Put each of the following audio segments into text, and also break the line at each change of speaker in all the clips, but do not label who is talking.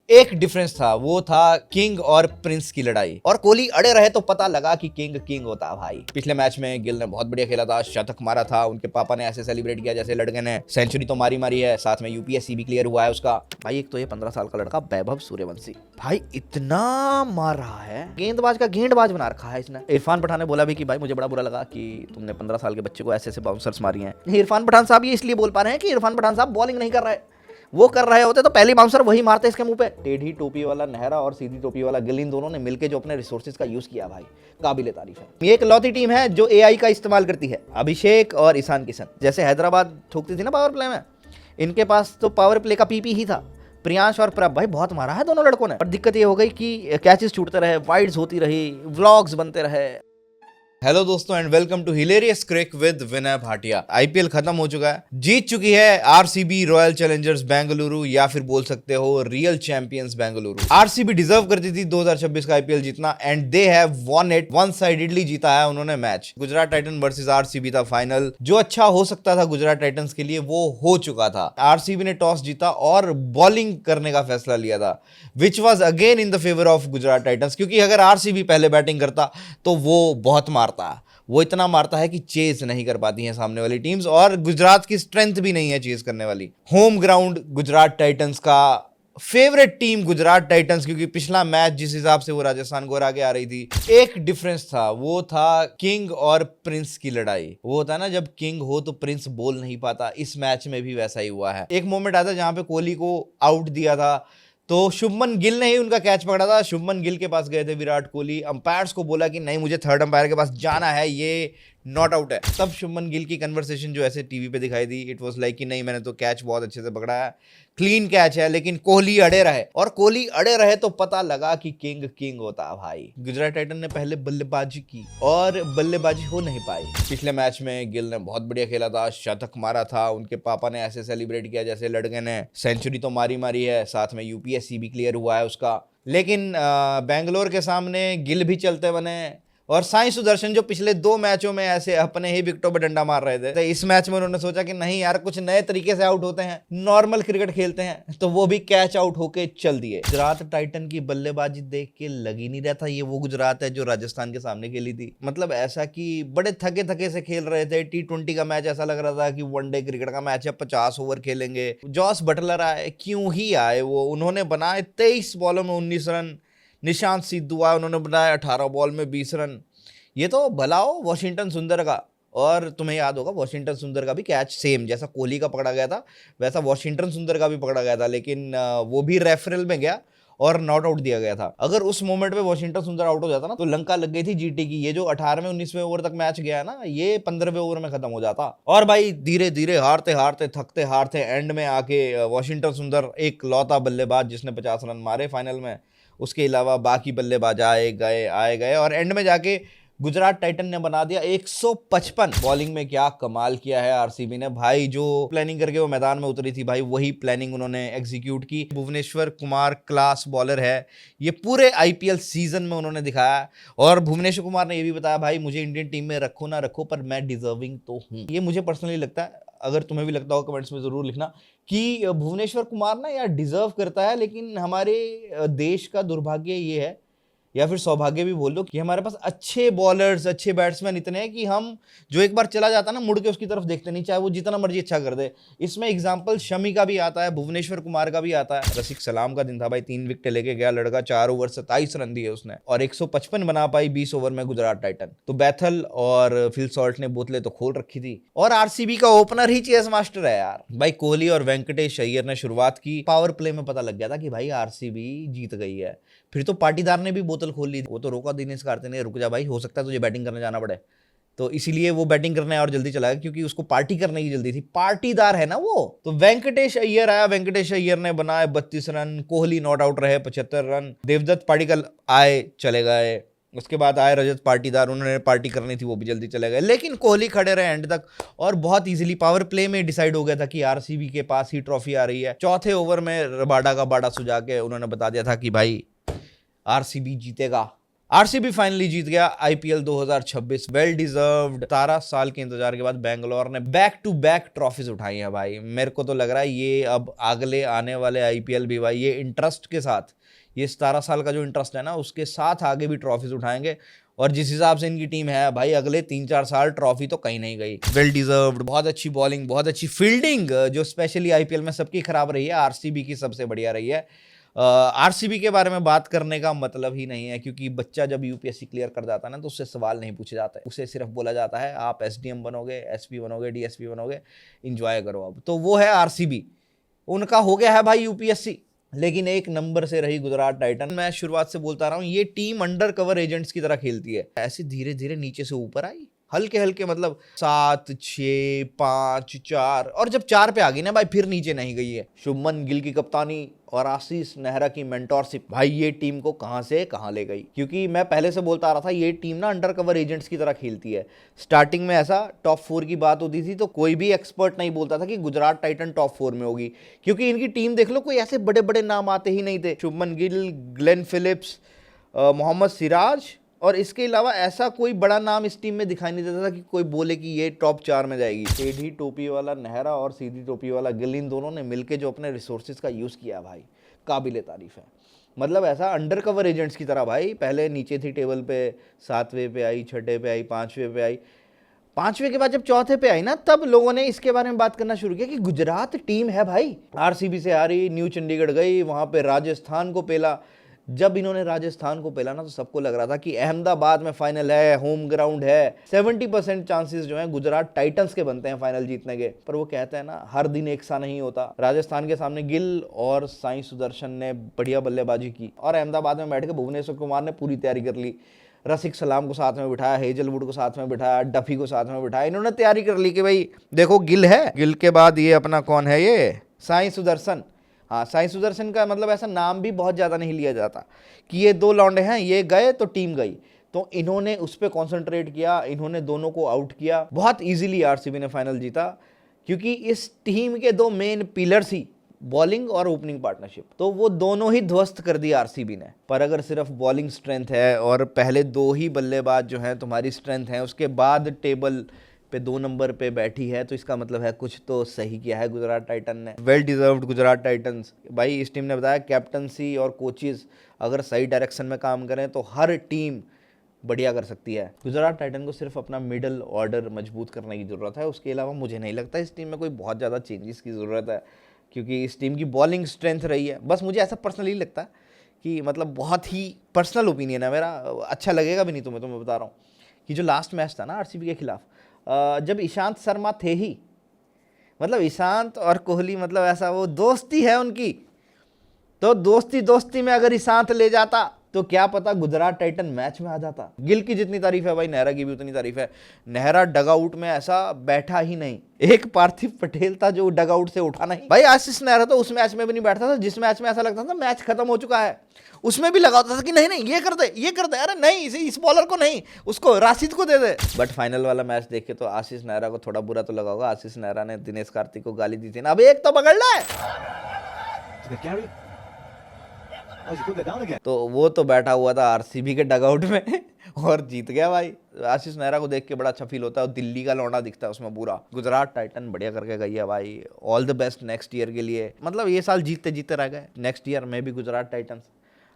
एक डिफरेंस था, वो था किंग और प्रिंस की लड़ाई। और कोहली अड़े रहे तो पता लगा कि किंग किंग होता है भाई। पिछले मैच में गिल ने बहुत बढ़िया खेला था, शतक मारा था, उनके पापा ने ऐसे सेलिब्रेट किया जैसे लड़के ने सेंचुरी तो मारी है, साथ में यूपीएससी भी क्लियर हुआ है उसका। भाई एक तो ये 15 साल का लड़का वैभव सूर्यवंशी भाई इतना मार रहा है, गेंदबाज का गेंदबाज बना रखा है इसने। इरफान पठान ने बोला भी कि भाई मुझे बड़ा बुरा लगा कि तुमने 15 साल के बच्चे को ऐसे ऐसे बाउंसर्स मारी हैं। इरफान पठान साहब ये इसलिए बोल पा रहे हैं कि इरफान पठान साहब बॉलिंग नहीं कर रहे, वो कर रहे होते तो पहली बाउंसर वही मारते इसके मुंह पे। टेढ़ी टोपी वाला नेहरा और सीधी टोपी वाला गिल, इन दोनों ने मिलकर जो अपने रिसोर्सेज का यूज किया भाई, काबिले तारीफ है। ये एक लौती टीम है जो एआई का इस्तेमाल करती है। अभिषेक और ईशान किशन जैसे हैदराबाद ठोकती थी ना पावर प्ले में, इनके पास तो पावर प्ले का पीपी ही था। प्रियांश और प्रभ भाई बहुत मारा है दोनों लड़कों ने, और दिक्कत ये हो गई कि कैचेस छूटते रहे, वाइड्स होती रही, व्लॉग्स बनते रहे। हेलो दोस्तों and welcome to hilarious cric with Vinay Bhatia. IPL खत्म हो चुका है, जीत चुकी है आरसीबी रॉयल चैलेंजर्स बेंगलुरु, या फिर बोल सकते हो real champions Bengaluru. RCB deserve करती थी 2026 का आईपीएल जीतना, and they have won it. One sidedly जीता है उन्होंने match. Gujarat Titan versus RCB था फाइनल। जो अच्छा हो सकता था गुजरात टाइटंस के लिए वो हो चुका था। आरसीबी ने टॉस जीता और बॉलिंग करने का फैसला लिया था, which was again in the favour of Gujarat Titans, क्योंकि अगर आरसीबी पहले बैटिंग करता तो वो बहुत वो इतना मारता है कि चेस नहीं कर पाती हैं सामने वाली टीम्स, और गुजरात की स्ट्रेंथ भी नहीं है चेस करने वाली। होम ग्राउंड गुजरात टाइटंस का, फेवरेट टीम गुजरात टाइटंस, क्योंकि पिछला मैच जिस हिसाब से वो राजस्थान को हरा के आ रही थी, एक डिफरेंस था, वो था किंग और प्रिंस की लड़ाई। वो होता है ना जब किंग हो तो प्रिंस बोल नहीं पाता, इस मैच में भी वैसा ही हुआ है। एक मोमेंट आता जहां पे कोहली को आउट दिया था तो शुभमन गिल ने ही उनका कैच पकड़ा था। शुभमन गिल के पास गए थे विराट कोहली, अंपायर्स को बोला कि नहीं मुझे थर्ड अंपायर के पास जाना है, ये नॉट आउट है। तब शुभमन गिल की कन्वर्सेशन जो ऐसे टीवी पे दिखाई दी, इट वाज लाइक कि नहीं मैंने तो कैच बहुत अच्छे से पकड़ा है, क्लीन कैच है। लेकिन कोहली अड़े रहे, और कोहली अड़े रहे तो पता लगा कि किंग किंग होता है भाई। गुजरात टाइटन ने पहले बल्लेबाजी की और बल्लेबाजी हो नहीं पाई। पिछले मैच में गिल ने बहुत बढ़िया खेला था, शतक मारा था, उनके पापा ने ऐसे सेलिब्रेट किया जैसे लड़के ने सेंचुरी तो मारी है, साथ में यूपीएससी भी क्लियर हुआ है उसका। लेकिन बेंगलोर के सामने गिल भी चलते बने, और साई सुदर्शन जो पिछले 2 मैचों में ऐसे अपने ही विकेटों पर डंडा मार रहे थे, तो इस मैच में उन्होंने सोचा कि नहीं यार कुछ नए तरीके से आउट होते हैं, नॉर्मल क्रिकेट खेलते हैं, तो वो भी कैच आउट होके चल दिए। गुजरात टाइटन की बल्लेबाजी देख के लग ही नहीं रहा था ये वो गुजरात है जो राजस्थान के सामने खेली थी। मतलब ऐसा कि बड़े थके थके से खेल रहे थे। T20 का मैच ऐसा लग रहा था कि वनडे क्रिकेट का मैच है, 50 ओवर खेलेंगे। जॉस बटलर आए, क्यों ही आए, वो उन्होंने बनाए 23 बॉलों में 19 रन। निशांत सिद्धू आए, उन्होंने बनाए 18 बॉल में 20 रन। ये तो भला हो वॉशिंगटन सुंदर का, और तुम्हें याद होगा वॉशिंगटन सुंदर का भी कैच सेम जैसा कोहली का पकड़ा गया था वैसा वॉशिंगटन सुंदर का भी पकड़ा गया था, लेकिन वो भी रेफरल में गया और नॉट आउट दिया गया था। अगर उस मोमेंट पे वॉशिंगटन सुंदर आउट हो जाता ना तो लंका लग गई थी जीटी की। ये जो 18वें 19वें ओवर तक मैच गया ना, ये 15वें ओवर में खत्म हो जाता। और भाई धीरे धीरे हारते हारते थकते हारते एंड में आके वॉशिंगटन सुंदर एक लौता बल्लेबाज जिसने 50 रन मारे फाइनल में, उसके अलावा बाकी बल्लेबाज आए गए, और एंड में जाके गुजरात टाइटन ने बना दिया 155। बॉलिंग में क्या कमाल किया है आरसीबी ने भाई, जो प्लानिंग करके वो मैदान में उतरी थी भाई, वही प्लानिंग उन्होंने एग्जीक्यूट की। भुवनेश्वर कुमार क्लास बॉलर है, ये पूरे आईपीएल सीजन में उन्होंने दिखाया। और भुवनेश्वर कुमार ने ये भी बताया भाई मुझे इंडियन टीम में रखो ना रखो, पर मैं डिजर्विंग तो हूँ। ये मुझे पर्सनली लगता है, अगर तुम्हें भी लगता हो कमेंट्स में जरूर लिखना कि भुवनेश्वर कुमार ना यार डिजर्व करता है। लेकिन हमारे देश का दुर्भाग्य ये है, या फिर सौभाग्य भी बोल लो, कि हमारे पास अच्छे बॉलर्स अच्छे बैट्समैन इतने हैं कि हम जो एक बार चला जाता ना मुड़ के उसकी तरफ देखते नहीं, चाहे वो जितना मर्जी अच्छा कर दे। इसमें एग्जांपल शमी का भी आता है, भुवनेश्वर कुमार का भी आता है। रसिक सलाम का दिन था भाई, 3 विकेट लेके गया लड़का, 4 ओवर 27 रन दिए उसने, और 155 बना पाई 20 ओवर में गुजरात टाइटन। तो बैथल और फिल सॉल्ट ने बोतलें तो खोल रखी थी, और आरसीबी का ओपनर ही चेस मास्टर है यार भाई। कोहली और वेंकटेश अय्यर ने शुरुआत की, पावर प्ले में पता लग गया था कि भाई आरसीबी जीत गई है। फिर तो पाटीदार ने भी बोतल खोल ली, वो तो रोका दिनेश कार्तिक ने, रुक जा भाई हो सकता है तुझे बैटिंग करने जाना पड़े, तो इसीलिए वो बैटिंग करने और जल्दी चला गया क्योंकि उसको पार्टी करने की जल्दी थी, पार्टीदार है ना वो। तो वेंकटेश अय्यर आया, वेंकटेश अय्यर ने बनाए 32 रन, कोहली नॉट आउट रहे 75 रन, देवदत्त पाडिक्कल आए चले गए, उसके बाद आए रजत पाटीदार, उन्होंने पार्टी करनी थी वो भी जल्दी चले गए, लेकिन कोहली खड़े रहे एंड तक, और बहुत इजीली पावर प्ले में डिसाइड हो गया था कि आरसीबी के पास ही ट्रॉफी आ रही है। चौथे ओवर में रबाडा का बाड़ा सुझा के उन्होंने बता दिया था कि भाई आरसीबी जीतेगा, आरसीबी फाइनली जीत गया आईपीएल 2026। Well deserved. 17 साल के इंतजार के बाद बेंगलोर ने बैक टू बैक ट्रॉफीज उठाई हैं भाई। मेरे को तो लग रहा है ये अब अगले आने वाले आईपीएल भी भाई ये इंटरेस्ट के साथ, ये 17 साल का जो इंटरेस्ट है ना उसके साथ आगे भी ट्रॉफीज उठाएंगे। और जिस हिसाब से इनकी टीम है भाई अगले 3-4 साल ट्रॉफी तो कहीं नहीं गई। Well deserved. बहुत अच्छी बॉलिंग, बहुत अच्छी फील्डिंग, जो स्पेशली आईपीएल में सबकी खराब रही है, आरसीबी की सबसे बढ़िया रही है। आरसीबी के बारे में बात करने का मतलब ही नहीं है, क्योंकि बच्चा जब यूपीएससी क्लियर कर जाता है ना तो उससे सवाल नहीं पूछे जाते, उसे सिर्फ बोला जाता है आप एसडीएम बनोगे, एसपी बनोगे, डीएसपी बनोगे, इंजॉय करो। अब तो वो है आरसीबी, उनका हो गया है भाई यूपीएससी, लेकिन एक नंबर से रही गुजरात टाइटन। मैं शुरुआत से बोलता रहा हूँ ये टीम अंडर कवर एजेंट्स की तरह खेलती है, ऐसे धीरे धीरे नीचे से ऊपर आई, हल्के हल्के, मतलब 7, 6, 5, 4, और जब 4 पे आ गई ना भाई फिर नीचे नहीं गई है। शुभमन गिल की कप्तानी और आशीष नेहरा की मेंटोरशिप भाई ये टीम को कहां से कहां ले गई। क्योंकि मैं पहले से बोलता आ रहा था ये टीम ना अंडर कवर एजेंट्स की तरह खेलती है। स्टार्टिंग में ऐसा टॉप 4 की बात होती थी तो कोई भी एक्सपर्ट नहीं बोलता था कि गुजरात टाइटन टॉप 4 में होगी, क्योंकि इनकी टीम देख लो कोई ऐसे बड़े बड़े नाम आते ही नहीं थे। शुभमन गिल, ग्लेन फिलिप्स, मोहम्मद सिराज, और इसके अलावा ऐसा कोई बड़ा नाम इस टीम में दिखाई नहीं देता था कि कोई बोले कि ये टॉप 4 में जाएगी। टेढ़ी टोपी वाला नेहरा और सीधी टोपी वाला गिल, इन दोनों ने मिलकर जो अपने रिसोर्सेज का यूज़ किया भाई, काबिले तारीफ है। मतलब ऐसा अंडर कवर एजेंट्स की तरह भाई, पहले नीचे थी टेबल पे, 7वें पे आई, 6ठे पे आई, 5वें पे आई, 5वें के बाद जब 4थे पे आई ना तब लोगों ने इसके बारे में बात करना शुरू किया कि गुजरात टीम है भाई। आरसीबी से आ रही, न्यू चंडीगढ़ गई, वहां पे राजस्थान को पेला। जब इन्होंने राजस्थान को पेला ना तो सबको लग रहा था कि अहमदाबाद में फाइनल है, होम ग्राउंड है, 70% चांसेस जो हैं गुजरात टाइटंस के बनते हैं फाइनल जीतने के। पर वो कहते हैं ना हर दिन एक सा नहीं होता। राजस्थान के सामने गिल और साई सुदर्शन ने बढ़िया बल्लेबाजी की और अहमदाबाद में बैठ के भुवनेश्वर कुमार ने पूरी तैयारी कर ली। रसिक सलाम को साथ में बिठाया, हेजलवुड को साथ में बिठाया, डफी को साथ में बिठाया, इन्होंने तैयारी कर ली कि भाई देखो गिल है, गिल के बाद ये अपना कौन है, ये साई सुदर्शन। हाँ, साई सुदर्शन का मतलब ऐसा नाम भी बहुत ज़्यादा नहीं लिया जाता कि ये 2 लौंडे हैं, ये गए तो टीम गई। तो इन्होंने उस पर कॉन्सेंट्रेट किया, इन्होंने दोनों को आउट किया, बहुत इजीली आरसीबी ने फाइनल जीता। क्योंकि इस टीम के 2 मेन पिलर्स ही बॉलिंग और ओपनिंग पार्टनरशिप, तो वो दोनों ही ध्वस्त कर दी आरसीबी ने। पर अगर सिर्फ बॉलिंग स्ट्रेंथ है और पहले 2 ही बल्लेबाज जो हैं तुम्हारी स्ट्रेंथ है, उसके बाद टेबल पे 2 नंबर पे बैठी है, तो इसका मतलब है कुछ तो सही किया है गुजरात टाइटन ने। वेल डिजर्व्ड गुजरात टाइटंस भाई। इस टीम ने बताया कैप्टनसी और कोचेस अगर सही डायरेक्शन में काम करें तो हर टीम बढ़िया कर सकती है। गुजरात टाइटन को सिर्फ अपना मिडल ऑर्डर मजबूत करने की ज़रूरत है, उसके अलावा मुझे नहीं लगता इस टीम में कोई बहुत ज़्यादा चेंजेस की ज़रूरत है, क्योंकि इस टीम की बॉलिंग स्ट्रेंथ रही है। बस मुझे ऐसा पर्सनली लगता है कि मतलब बहुत ही पर्सनल ओपिनियन है मेरा, अच्छा लगेगा भी नहीं तुम्हें बता रहा हूँ कि जो लास्ट मैच था ना आरसीबी के खिलाफ, जब ईशांत शर्मा थे ही, मतलब ईशांत और कोहली, मतलब ऐसा वो दोस्ती है उनकी, तो दोस्ती में अगर ईशांत ले जाता तो क्या पता गुजरात टाइटन मैच में आ जाता। गिल की जितनी तारीफ है भाई नेहरा की भी उतनी तारीफ है। नेहरा डगआउट में ऐसा बैठा ही नहीं, एक पार्थिव पटेल था जो डगआउट से उठा नहीं भाई। आशीष नेहरा तो उस मैच में भी नहीं बैठता था जिस मैच में ऐसा लगता था मैच खत्म हो चुका है, उसमें भी लगा होता था कि नहीं ये कर दे, अरे नहीं इस बॉलर को नहीं, उसको राशिद को दे दे। बट फाइनल वाला मैच देखे तो आशीष नेहरा को थोड़ा बुरा तो लगा होगा। आशीष नेहरा ने दिनेश कार्तिक को गाली दी थी ना, अब एक तो पकड़ ले, तो वो तो बैठा हुआ था आरसीबी के डगआउट में और जीत गया भाई। आशीष नेहरा को देख के बड़ा अच्छा फील होता है, और दिल्ली का लौंडा दिखता है उसमें पूरा। गुजरात टाइटन बढ़िया करके गई है भाई, all the best next year के लिए। मतलब ये साल जीतते जीतते रह गए, नेक्स्ट ईयर में भी गुजरात टाइटंस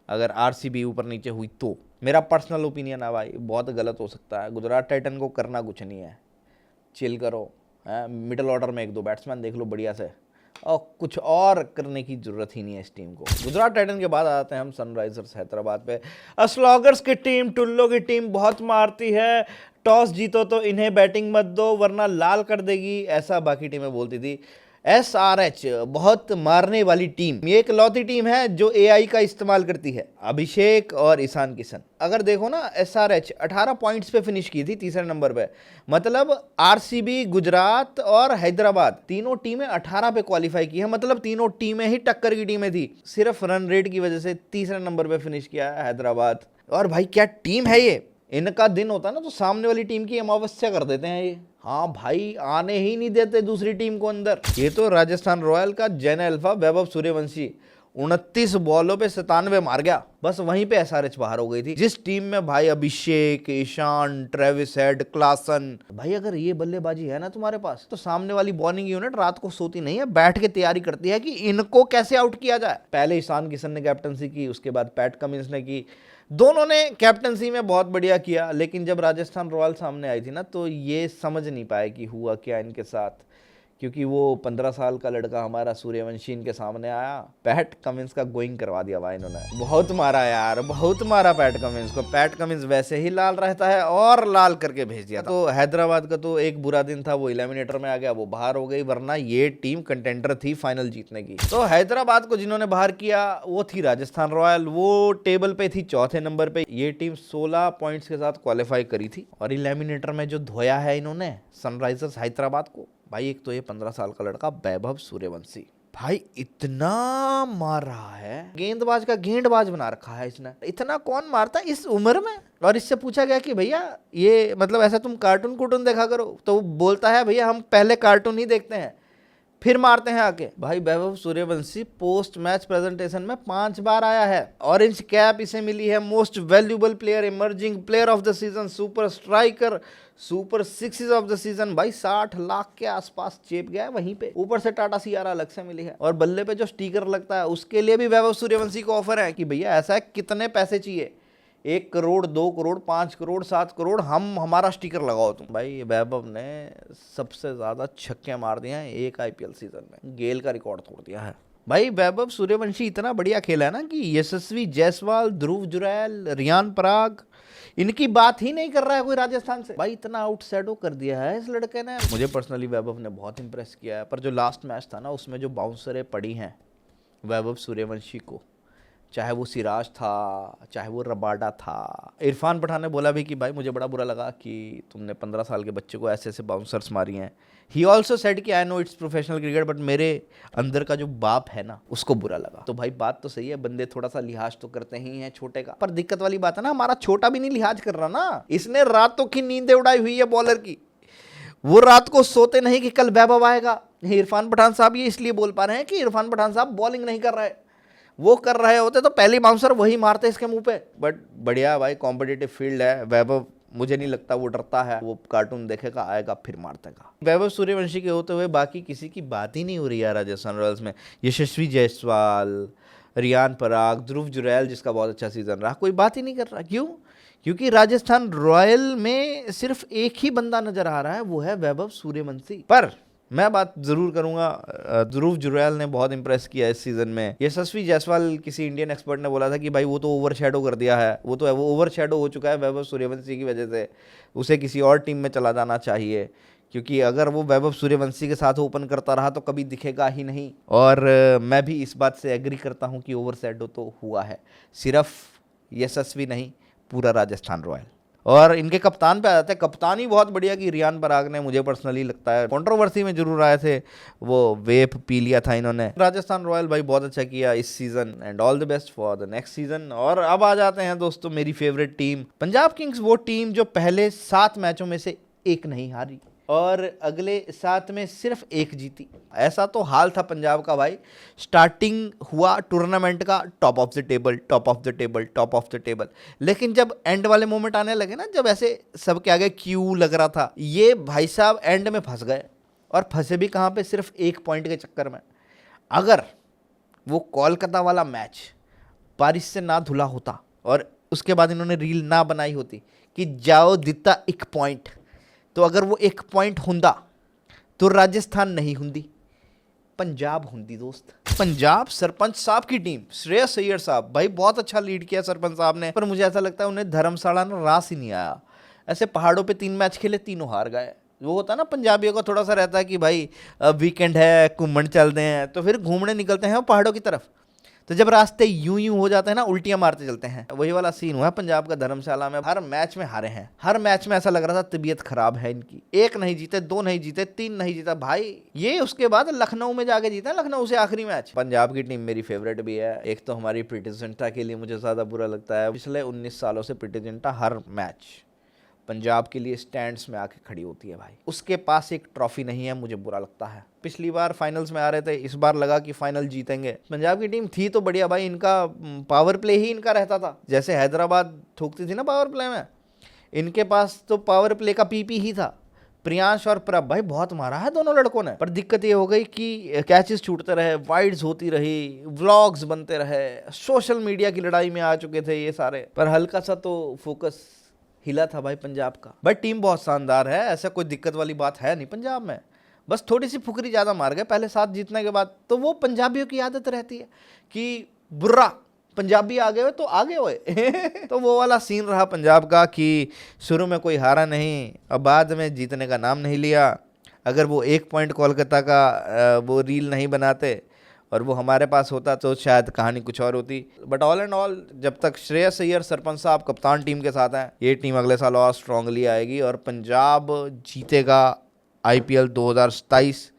अगर आरसीबी ऊपर नीचे हुई तो, मेरा पर्सनल ओपिनियन है भाई, बहुत गलत हो सकता है। गुजरात टाइटन को करना कुछ नहीं है, चिल करो, मिडिल ऑर्डर में 1-2 बैट्समैन देख लो बढ़िया से, और कुछ और करने की जरूरत ही नहीं है इस टीम को। गुजरात टाइटन के बाद आते हैं हम सनराइजर्स हैदराबाद पे। स्लॉगर्स की टीम, टुल्लो की टीम बहुत मारती है, टॉस जीतो तो इन्हें बैटिंग मत दो वरना लाल कर देगी, ऐसा बाकी टीमें बोलती थी। SRH बहुत मारने वाली टीम, ये एक लौती टीम है जो AI का इस्तेमाल करती है, अभिषेक और ईशान किशन। अगर देखो ना SRH 18 पॉइंट्स पे फिनिश की थी, तीसरे नंबर पे। मतलब आरसीबी, गुजरात और हैदराबाद तीनों टीमें 18 पे क्वालिफाई की है, मतलब तीनों टीमें ही टक्कर की टीमें थी। सिर्फ रन रेट की वजह से तीसरे नंबर पे फिनिश किया है हैदराबाद। और भाई क्या टीम है ये, इनका दिन होता है ना तो सामने वाली टीम की अमावस्या कर देते हैं ये। हाँ भाई, आने ही नहीं देते दूसरी टीम को अंदर। ये तो राजस्थान रॉयल का जैन अल्फा वैभव सूर्यवंशी, 29 बॉलों पे 97 मार गया, बस वहीं पे एसआरएच बाहर हो गई थी। जिस टीम में भाई अभिषेक, ईशान, ट्रेविस हेड, क्लासन, भाई अगर ये बल्लेबाजी है ना तुम्हारे पास, तो सामने वाली बॉलिंग यूनिट रात को सोती नहीं है, बैठ के तैयारी करती है कि इनको कैसे आउट किया जाए। पहले ईशान किशन ने कैप्टनसी की, उसके बाद पैट कमिंस ने की। दोनों ने कैप्टनसी में बहुत बढ़िया किया, लेकिन जब राजस्थान रॉयल सामने आई थी ना, तो ये समझ नहीं पाए कि हुआ क्या इनके साथ, क्योंकि वो 15 साल का लड़का हमारा सूर्यवंशी इनके सामने आया, पैट कमिंस का गोइंग करवा दिया भाई इन्होंने। बहुत मारा यार, बहुत मारा पैट कमिंस को। पैट कमिंस वैसे ही लाल रहता है और लाल करके भेज दिया था। तो हैदराबाद का तो एक बुरा दिन था, वो एलिमिनेटर में आ गया, वो बाहर हो गई, वरना ये टीम कंटेंडर थी फाइनल जीतने की। तो हैदराबाद को जिन्होंने बाहर किया वो थी राजस्थान रॉयल, वो टेबल पे थी चौथे नंबर पे। ये टीम 16 पॉइंट्स के साथ क्वालिफाई करी थी, और एलिमिनेटर में जो धोया है इन्होंने सनराइजर्स हैदराबाद को, भाई एक तो ये 15 साल का लड़का वैभव सूर्यवंशी, भाई इतना मार रहा है, गेंदबाज का गेंदबाज बना रखा है इसने। इतना कौन मारता है इस उम्र में। और इससे पूछा गया कि भैया ये मतलब ऐसा तुम कार्टून देखा करो, तो वो बोलता है भैया हम पहले कार्टून ही देखते हैं फिर मारते हैं आके। भाई Vaibhav Suryavanshi post match presentation में 5 बार आया है। ऑरेंज कैप इसे मिली है, most valuable player, emerging player of the season, super striker, super sixes of the season. भाई 60 लाख के आसपास चेप गया है वहीं पे, ऊपर से टाटा सियारा अलग से मिली है। और बल्ले पे जो स्टिकर लगता है उसके लिए भी वैभव सूर्यवंशी को ऑफर है कि भैया ऐसा है कितने पैसे चाहिए, 1 करोड़, 2 करोड़, 5 करोड़, 7 करोड़, हम हमारा स्टिकर लगाओ तुम। भाई वैभव ने सबसे ज्यादा छक्के मार दिए हैं एक आईपीएल सीजन में, गेल का रिकॉर्ड तोड़ दिया है। भाई वैभव सूर्यवंशी इतना बढ़िया खेला है ना कि यशस्वी जायसवाल, ध्रुव जुरैल, रियान पराग, इनकी बात ही नहीं कर रहा है कोई राजस्थान से। भाई इतना आउटसाइडो कर दिया है इस लड़के ने। मुझे पर्सनली वैभव ने बहुत इंप्रेस किया है, पर जो लास्ट मैच था ना उसमें जो बाउंसरें पड़ी हैं वैभव सूर्यवंशी को, चाहे वो सिराज था, चाहे वो रबाडा था। इरफान पठान ने बोला भी कि भाई मुझे बड़ा बुरा लगा कि तुमने 15 साल के बच्चे को ऐसे ऐसे बाउंसर्स मारी हैं। ही ऑल्सो सेड कि I know it's professional cricket, but मेरे अंदर का जो बाप है ना उसको बुरा लगा। तो भाई बात तो सही है, बंदे थोड़ा सा लिहाज तो करते ही हैं छोटे का, पर दिक्कत वाली बात है ना हमारा छोटा भी नहीं लिहाज कर रहा ना। इसने रातों की नींदें उड़ाई हुई है बॉलर की, वो रात को सोते नहीं कि कल वैभव आएगा। इरफान पठान साहब ये इसलिए बोल पा रहे हैं कि इरफान पठान साहब बॉलिंग नहीं कर रहे, वो कर रहे होते तो पहली बाउंसर वही मारते इसके मुंह पे। बट बढ़िया भाई, कॉम्पिटिटिव फील्ड है। वैभव मुझे नहीं लगता वो डरता है, वो कार्टून देखेगा, आएगा फिर मार देगा। वैभव सूर्यवंशी के होते हुए बाकी किसी की बात ही नहीं हो रही है राजस्थान रॉयल्स में। यशस्वी जायसवाल, रियान पराग, ध्रुव जुरैल जिसका बहुत अच्छा सीजन रहा, कोई बात ही नहीं कर रहा। क्यों? क्योंकि राजस्थान रॉयल में सिर्फ एक ही बंदा नजर आ रहा है, वो है वैभव सूर्यवंशी। पर मैं बात जरूर करूंगा, ध्रुव जुरैल ने बहुत इंप्रेस किया इस सीजन में। यशस्वी जायसवाल, किसी इंडियन एक्सपर्ट ने बोला था कि भाई वो तो ओवरशैडो कर दिया है, वो ओवरशैडो हो चुका है वैभव सूर्यवंशी की वजह से, उसे किसी और टीम में चला जाना चाहिए, क्योंकि अगर वो वैभव सूर्यवंशी के साथ ओपन करता रहा तो कभी दिखेगा ही नहीं। और मैं भी इस बात से एग्री करता हूँ कि ओवरशैडो तो हुआ है, सिर्फ यशस्वी नहीं, पूरा राजस्थान रॉयल। और इनके कप्तान पे आ जाते हैं। कप्तान ही बहुत बढ़िया की रियान पराग ने, मुझे पर्सनली लगता है कंट्रोवर्सी में जरूर आए थे, वो वेप पी लिया था इन्होंने। राजस्थान रॉयल भाई बहुत अच्छा किया इस season, and all the best for the next season. और अब आ जाते हैं दोस्तों मेरी फेवरेट टीम पंजाब किंग्स, वो टीम जो पहले 7 मैचों में से 1 नहीं हारी और अगले 7 में सिर्फ 1 जीती। ऐसा तो हाल था पंजाब का भाई, स्टार्टिंग हुआ टूर्नामेंट का top of the table, top of the table, top of the table, लेकिन जब एंड वाले मोमेंट आने लगे ना, जब ऐसे सबके आगे क्यू लग रहा था, ये भाई साहब एंड में फंस गए। और फंसे भी कहाँ पे, सिर्फ 1 पॉइंट के चक्कर में। अगर वो कोलकाता वाला मैच बारिश से ना धुला होता और उसके बाद इन्होंने रील ना बनाई होती कि जाओ दिता 1 पॉइंट, तो अगर वो 1 पॉइंट हुंदा तो राजस्थान नहीं हुंदी, पंजाब हुंदी दोस्त। पंजाब सरपंच साहब की टीम, श्रेयस अय्यर साहब, भाई बहुत अच्छा लीड किया सरपंच साहब ने, पर मुझे ऐसा लगता है उन्हें धर्मशाला में रास ही नहीं आया। ऐसे पहाड़ों पे 3 मैच खेले, तीनों हार गए। वो होता है ना पंजाबियों का थोड़ा सा रहता है कि भाई अब वीकेंड है, घूमन चलते हैं, तो फिर घूमने निकलते हैं पहाड़ों की तरफ। तो जब रास्ते यूं हो जाते हैं ना, उल्टियां मारते चलते हैं। वही वाला सीन हुआ पंजाब का धर्मशाला में। हर मैच में हारे हैं, हर मैच में ऐसा लग रहा था तबीयत खराब है इनकी। 1 नहीं जीते, 2 नहीं जीते, 3 नहीं जीता भाई। ये उसके बाद लखनऊ में जाके जीता, लखनऊ से आखिरी मैच। पंजाब की टीम मेरी फेवरेट भी है। एक तो हमारी प्रीति जिंटा के लिए मुझे ज्यादा बुरा लगता है, पिछले 19 सालों से प्रीति जिंटा हर मैच पंजाब के लिए स्टैंड्स में आके खड़ी होती है भाई। उसके पास एक ट्रॉफी नहीं है, मुझे बुरा लगता है। पिछली बार फाइनल्स में आ रहे थे, इस बार लगा कि फाइनल जीतेंगे। पंजाब की टीम थी तो बढ़िया भाई, इनका पावर प्ले ही इनका रहता था। जैसे हैदराबाद ठोकती थी ना पावर प्ले में, इनके पास तो पावर प्ले का पीपी ही था। प्रियांश और प्रभ भाई बहुत मारा है दोनों लड़कों ने, पर दिक्कत ये हो गई कि कैचेस छूटते रहे, वाइड्स होती रही, व्लॉग्स बनते रहे, सोशल मीडिया की लड़ाई में आ चुके थे ये सारे, पर हल्का सा तो फोकस हिला था भाई पंजाब का। बट टीम बहुत शानदार है, ऐसा कोई दिक्कत वाली बात है नहीं पंजाब में। बस थोड़ी सी फुकरी ज़्यादा मार गए पहले 7 जीतने के बाद। तो वो पंजाबियों की आदत रहती है कि बुर्रा पंजाबी आ गए हो तो आगे हुए तो वो वाला सीन रहा पंजाब का कि शुरू में कोई हारा नहीं, अब बाद में जीतने का नाम नहीं लिया। अगर वो 1 पॉइंट कोलकाता का वो रील नहीं बनाते और वो हमारे पास होता तो शायद कहानी कुछ और होती। बट ऑल एंड ऑल, जब तक श्रेयस अय्यर सरपंच साहब कप्तान टीम के साथ हैं, ये टीम अगले साल और स्ट्रांगली आएगी और पंजाब जीतेगा IPL 2027।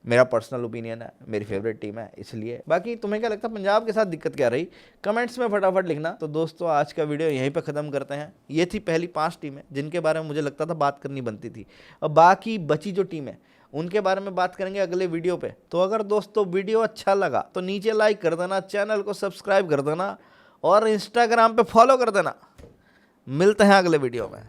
मेरा पर्सनल ओपिनियन है, मेरी फेवरेट टीम है इसलिए। बाकी तुम्हें क्या लगता है पंजाब के साथ दिक्कत क्या रही, कमेंट्स में फटाफट लिखना। तो दोस्तों आज का वीडियो यहीं पे ख़त्म करते हैं। ये थी पहली 5 टीमें जिनके बारे में मुझे लगता था बात करनी बनती थी। अब बाकी बची जो टीमें उनके बारे में बात करेंगे अगले वीडियो पे। तो अगर दोस्तों वीडियो अच्छा लगा तो नीचे लाइक कर देना, चैनल को सब्सक्राइब कर देना और इंस्टाग्राम पे फॉलो कर देना। मिलते हैं अगले वीडियो में।